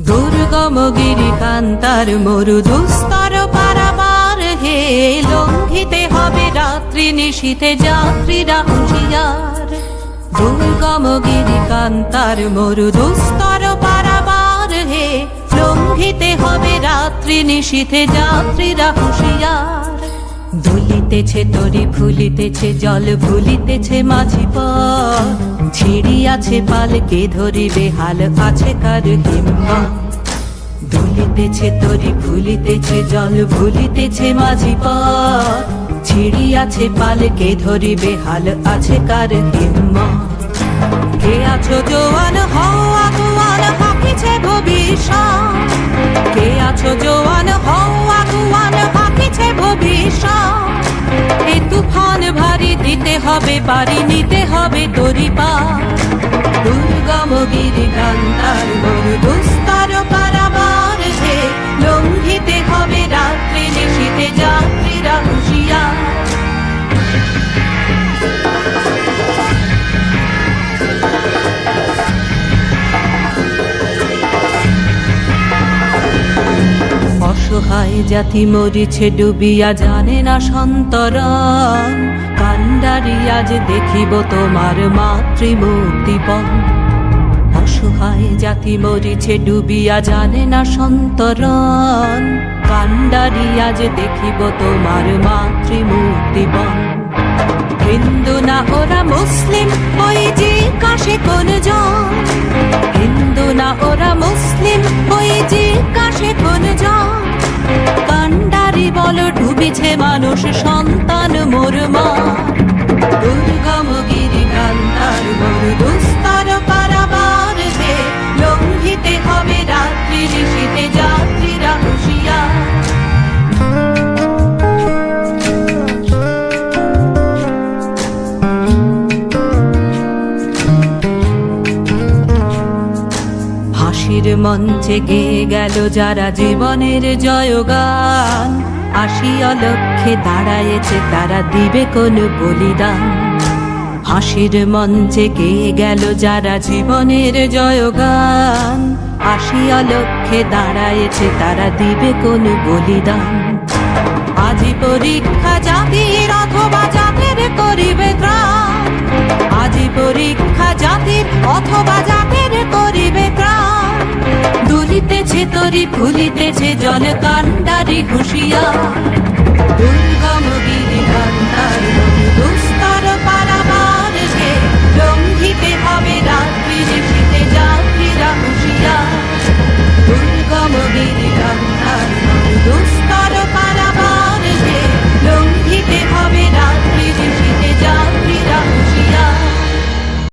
দুর্গম গিরিকান্তার মরু দুস্তর পারাবার হে, লঙ্ঘিতে হবে রাত্রি নিশীথে যাত্রীরা হুঁশিয়ার। দুর্গম গিরিকান্তার মরু দুস্তর পারাবার হে, লঙ্ঘিতে হবে রাত্রি নিশীথে যাত্রীরা হুঁশিয়ার। দুলিতেছে তরি ফুলিতেছে জল ভুলিতেছে মাঝি পথ, ছিড়িয়াছে পালকে ধরিবে হাল আছে কার হিম্মত। দুলিতেছে তরি ফুলিতেছে জল ভুলিতেছে মাঝি পথ, ছিড়িয়াছে পালকে ধরিবে হাল আছে কার হিম্মত। কে আছো জোয়ান হও আগুয়ান হাকিছে ভবিষ্যৎ, কে আছো জোয়ান হও আগুয়ান হাকিছে ভবিষ্যৎ। এ তুফান ভারী দিতে হবে পারি নিতে হবে তরি পার। দুর্গম গিরিকান্তার মরু দুস্তর পারাবার হে, লঙ্ঘিতে হবে রাত্রি নিশীথে যাত্রীরা হুঁশিয়ার। অসহায় জাতি মরিছে ডুবিয়া জানে না সন্তরণ, কান্ডারি আজ দেখিব তোমার মাতৃমূর্তিপণ। অসহায় জাতি মরিছে ডুবিয়া জানে না সন্তরণ, কান্ডারি আজ দেখিব তোমার মাতৃমূর্তিপণ। হিন্দু না ওরা মুসলিম ওই যে কাশে কোন জন, হিন্দু না ওরা মুসলিম ওই যে কাশে কোন জন। কান্ডারি বল ডুবিছে মানুষ সন্তান মোর মা। দুর্গম গিরিকান্তার মরু দুস্তর পারাবার হে, লঙ্ঘিতে হবে রাত্রি নিশীথে যাত্রীরা হুঁশিয়ার। হাসির মঞ্চে গেয়ে গেল যারা জীবনের জয়গান, আসিয়া লক্ষ্যে দাঁড়ায়েছে তারা দিবে কোন বলিদান। হাসির মঞ্চে গেয়ে গেল যারা জীবনের জয়গান, আসিয়া লক্ষ্যে দাঁড়ায়েছে তারা দিবে কোন বলিদান। আজি পরীক্ষা জাতির অথবা জাতের করিবে ত্রাণ, আজি পরীক্ষা জাতির অথবা জাতের করিবে ত্রাণ। দুলিতেছে তরি ফুলিতেছে জল কান্ডারি হুঁশিয়ার। দুর্গম গিরিকান্তার মরু দুস্তর